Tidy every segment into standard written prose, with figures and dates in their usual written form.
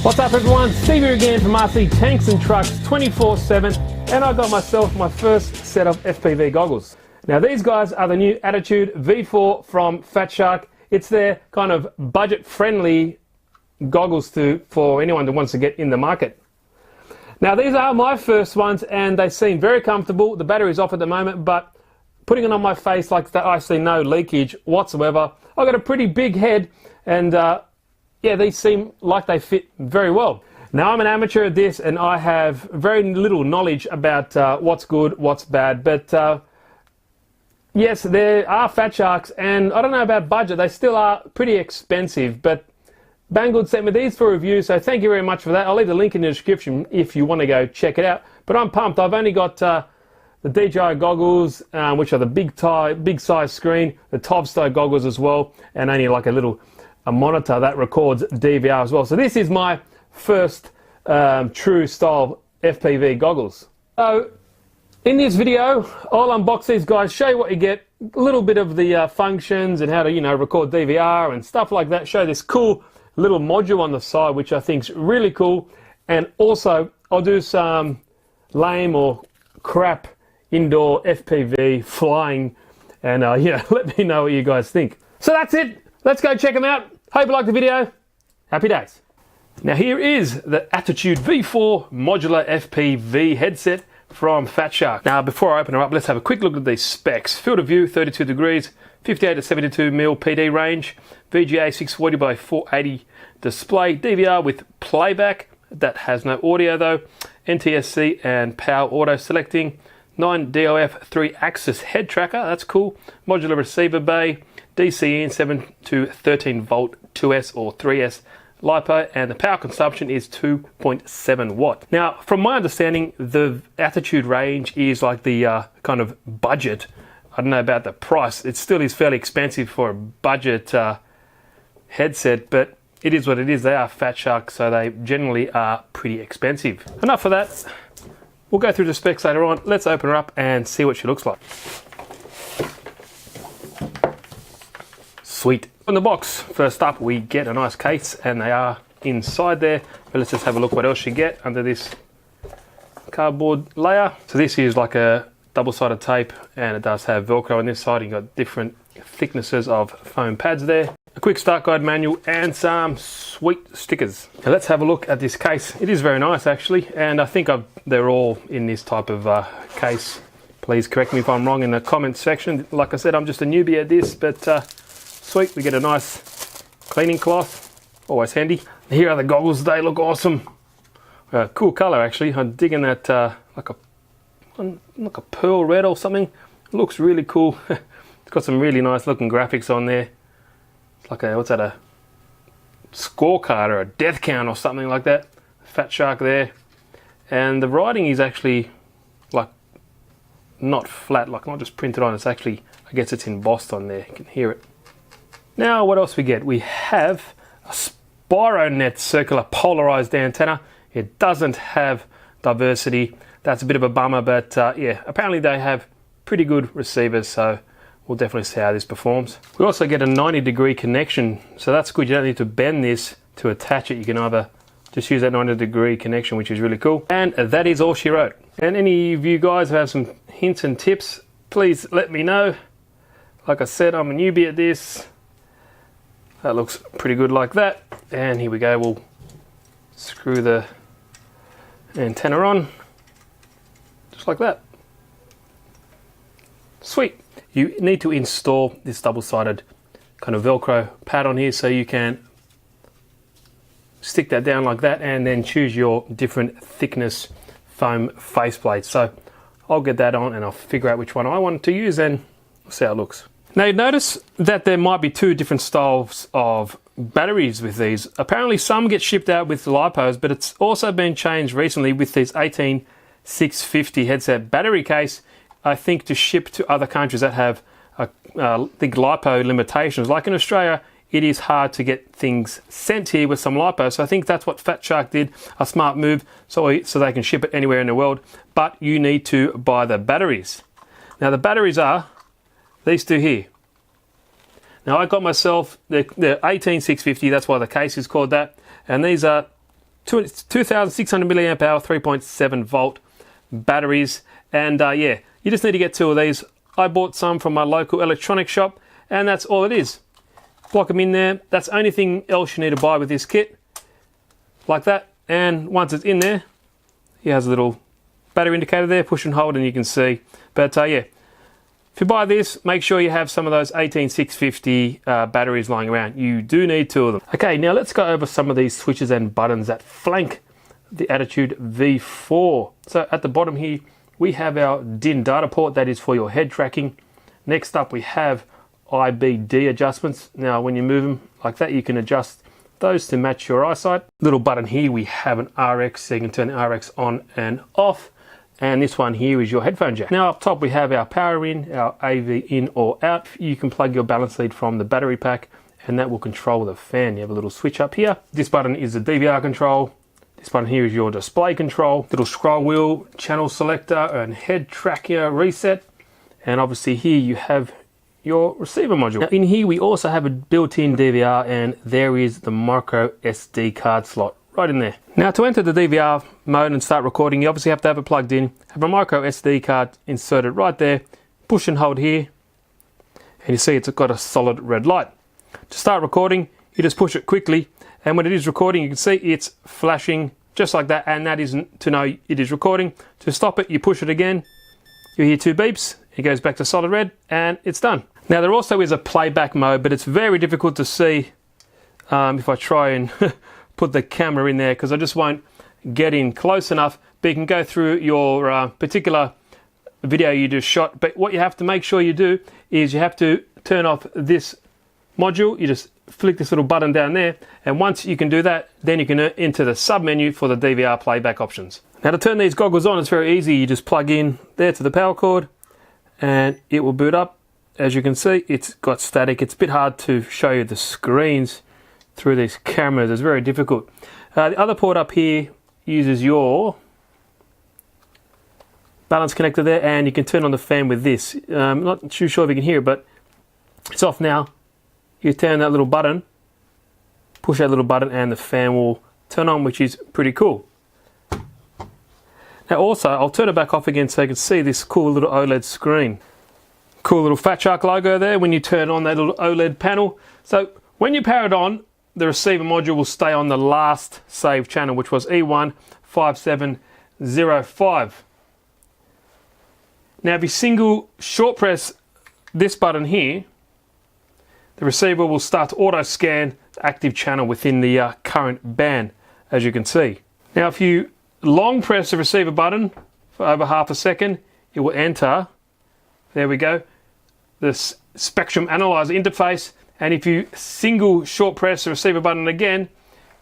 What's up everyone, Steve here again from RC Tanks and Trucks 24/7, and I got myself my first set of FPV goggles. Now these guys are the new Attitude V4 from Fatshark. It's their kind of budget friendly goggles for anyone that wants to get in the market. Now these are my first ones and they seem very comfortable. The battery's off at the moment, but putting it on my face like that, I see no leakage whatsoever. I've got a pretty big head and yeah, these seem like they fit very well. Now I'm an amateur at this and I have very little knowledge about what's good, what's bad, but yes, there are Fatsharks and I don't know about budget, they still are pretty expensive, but Banggood sent me these for review, so thank you very much for that. I'll leave the link in the description if you want to go check it out. But I'm pumped. I've only got the DJI goggles, which are the big size screen, the Tovsto goggles as well, and only like a monitor that records DVR as well. So this is my first true style FPV goggles. So in this video, I'll unbox these guys, show you what you get, a little bit of the functions and how to, record DVR and stuff like that. Show this cool little module on the side, which I think is really cool. And also, I'll do some lame or crap indoor FPV flying, and let me know what you guys think. So that's it. Let's go check them out. Hope you liked the video. Happy days. Now here is the Attitude V4 modular FPV headset from Fatshark. Now before I open her up, let's have a quick look at these specs. Field of view 32 degrees, 58 to 72 mil PD range, VGA 640 by 480 display, DVR with playback that has no audio though, NTSC and power auto selecting, 9 DOF 3-axis head tracker, that's cool, modular receiver bay, DC in 7 to 13 volt 2S or 3S LiPo, and the power consumption is 2.7 watt. Now, from my understanding, the Attitude range is like the kind of budget. I don't know about the price. It still is fairly expensive for a budget headset, but it is what it is. They are Fatshark, so they generally are pretty expensive. Enough of that. We'll go through the specs later on. Let's open her up and see what she looks like. Sweet. On the box, first up, we get a nice case, and they are inside there. But let's just have a look what else you get under this cardboard layer. So this is like a double-sided tape, and it does have Velcro on this side. You've got different thicknesses of foam pads there. A quick start guide manual and some sweet stickers. Now let's have a look at this case. It is very nice actually, and I think they're all in this type of case. Please correct me if I'm wrong in the comments section. Like I said, I'm just a newbie at this, but sweet, we get a nice cleaning cloth, always handy. Here are the goggles, they look awesome. Cool color actually, I'm digging that like a pearl red or something. It looks really cool. It's got some really nice looking graphics on there. It's like what's that, a scorecard or a death count or something like that. Fatshark there. And the writing is actually like not flat, like not just printed on, it's actually, I guess it's embossed on there, you can hear it. Now what else we get? We have a SpiroNet circular polarized antenna. It doesn't have diversity. That's a bit of a bummer, but yeah, apparently they have pretty good receivers, so we'll definitely see how this performs. We also get a 90-degree connection, so that's good. You don't need to bend this to attach it. You can either just use that 90-degree connection, which is really cool. And that is all she wrote. And any of you guys have some hints and tips, please let me know. Like I said, I'm a newbie at this. That looks pretty good like that. And here we go, we'll screw the antenna on, just like that. Sweet. You need to install this double-sided kind of Velcro pad on here, so you can stick that down like that and then choose your different thickness foam faceplate. So I'll get that on and I'll figure out which one I want to use and we'll see how it looks. Now you notice that there might be two different styles of batteries with these. Apparently some get shipped out with LiPos, but it's also been changed recently with this 18650 headset battery case, I think, to ship to other countries that have big LiPo limitations. Like in Australia, it is hard to get things sent here with some LiPo, so I think that's what Fatshark did, a smart move, so they can ship it anywhere in the world, but you need to buy the batteries. Now the batteries are these two here. Now I got myself the 18650, that's why the case is called that, and these are 2,600 milliamp hour, 3.7 volt batteries. And yeah, you just need to get 2 of these. I bought some from my local electronic shop, and that's all it is. Block them in there. That's the only thing else you need to buy with this kit. Like that. And once it's in there, it has a little battery indicator there, push and hold, and you can see. But yeah, if you buy this, make sure you have some of those 18650 batteries lying around. You do need 2 of them. Okay, now let's go over some of these switches and buttons that flank the Attitude V4. So at the bottom here, we have our DIN data port, that is for your head tracking. Next up, we have IBD adjustments. Now, when you move them like that, you can adjust those to match your eyesight. Little button here, we have an RX, so you can turn the RX on and off. And this one here is your headphone jack. Now up top we have our power in, our AV in or out. You can plug your balance lead from the battery pack, and that will control the fan. You have a little switch up here. This button is the DVR control. This button here is your display control. Little scroll wheel, channel selector, and head tracker reset. And obviously here you have your receiver module. Now in here we also have a built-in DVR, and there is the micro SD card slot right in there. Now to enter the DVR mode and start recording, you obviously have to have it plugged in, have a micro SD card inserted right there, push and hold here, and you see it's got a solid red light. To start recording, you just push it quickly, and when it is recording, you can see it's flashing just like that, and that is to know it is recording. To stop it, you push it again, you hear 2 beeps, it goes back to solid red, and it's done. Now there also is a playback mode, but it's very difficult to see if I try and put the camera in there, because I just won't get in close enough. But you can go through your particular video you just shot. But what you have to make sure you do is you have to turn off this module. You just flick this little button down there, and once you can do that, then you can enter the sub menu for the DVR playback options. Now to turn these goggles on, it's very easy. You just plug in there to the power cord, and it will boot up. As you can see, it's got static. It's a bit hard to show you the screens through these cameras. It's very difficult. The other port up here uses your balance connector there, and you can turn on the fan with this. I'm not too sure if you can hear it, but it's off now. You turn that little button, push that little button, and the fan will turn on, which is pretty cool. Now also, I'll turn it back off again so you can see this cool little OLED screen. Cool little Fatshark logo there when you turn on that little OLED panel. So when you power it on, the receiver module will stay on the last saved channel, which was E15705. Now if you single short press this button here, the receiver will start to auto scan the active channel within the current band, as you can see. Now if you long press the receiver button for over half a second, it will enter, there we go, the spectrum analyzer interface. And if you single short press the receiver button again,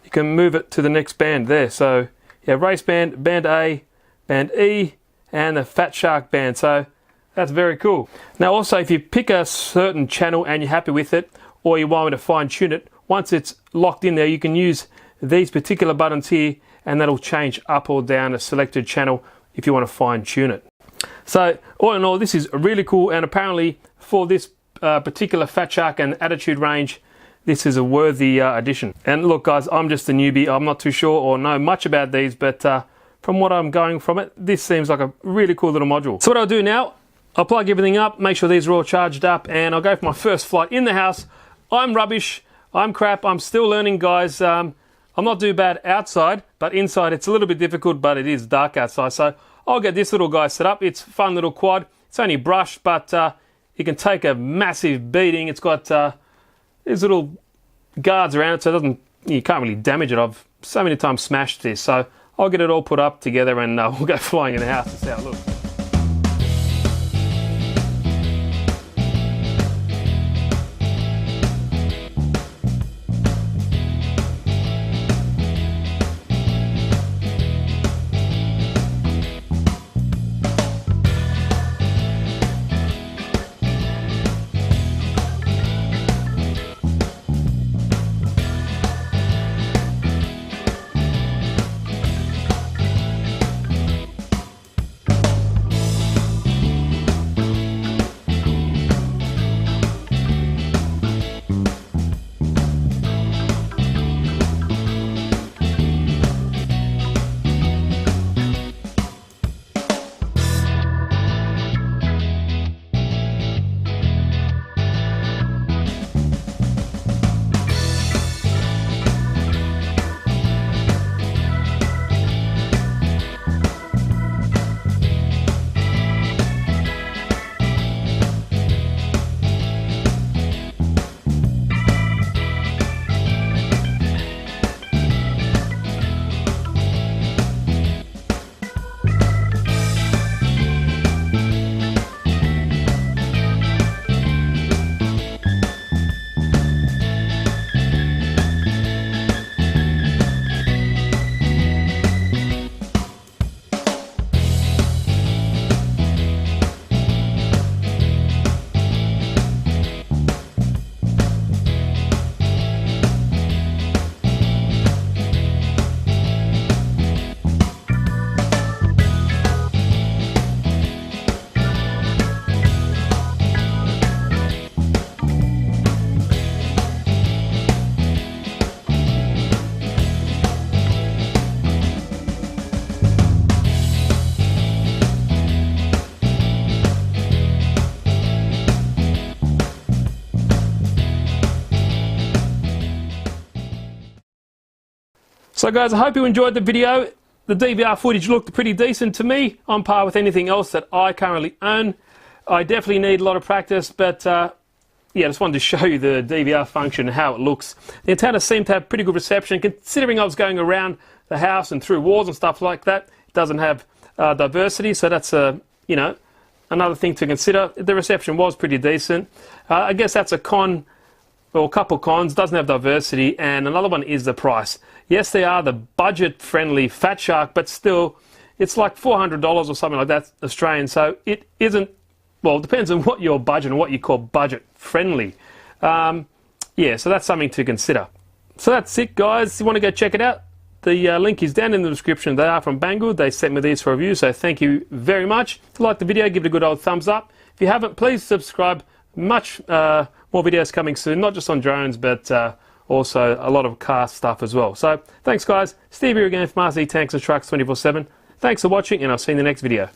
you can move it to the next band there. So you have race band, band A, band E, and the Fatshark band. So that's very cool. Now also, if you pick a certain channel and you're happy with it, or you want me to fine tune it, once it's locked in there, you can use these particular buttons here, and that'll change up or down a selected channel if you want to fine tune it. So all in all, this is really cool, and apparently for this particular Fatshark and Attitude range, this is a worthy addition. And look guys, I'm just a newbie. I'm not too sure or know much about these, but from what I'm going from it, this seems like a really cool little module. So what I'll do now, I'll plug everything up, make sure these are all charged up, and I'll go for my first flight in the house. I'm rubbish, I'm crap, I'm still learning guys. I'm not too bad outside, but inside it's a little bit difficult, but it is dark outside. So I'll get this little guy set up. It's a fun little quad. It's only brushed, but it can take a massive beating. It's got these little guards around it, so it doesn't, you can't really damage it. I've so many times smashed this, so I'll get it all put up together, and we'll go flying in the house to see how it looks. So guys, I hope you enjoyed the video. The DVR footage looked pretty decent to me, on par with anything else that I currently own. I definitely need a lot of practice, but yeah, I just wanted to show you the DVR function and how it looks. The antenna seemed to have pretty good reception, considering I was going around the house and through walls and stuff like that. It doesn't have diversity, so that's you know, another thing to consider. The reception was pretty decent. I guess that's a con, or a couple cons. Doesn't have diversity, and another one is the price. Yes, they are the budget-friendly Fatshark, but still, it's like $400 or something like that Australian. So it isn't. Well, it depends on what your budget and what you call budget-friendly. Yeah, so that's something to consider. So that's it, guys. If you want to go check it out, the link is down in the description. They are from Banggood. They sent me these for review, so thank you very much. If you like the video, give it a good old thumbs up. If you haven't, please subscribe. Much more videos coming soon, not just on drones, but also a lot of car stuff as well. So thanks, guys. Steve here again from RC Tanks and Trucks 24/7. Thanks for watching, and I'll see you in the next video.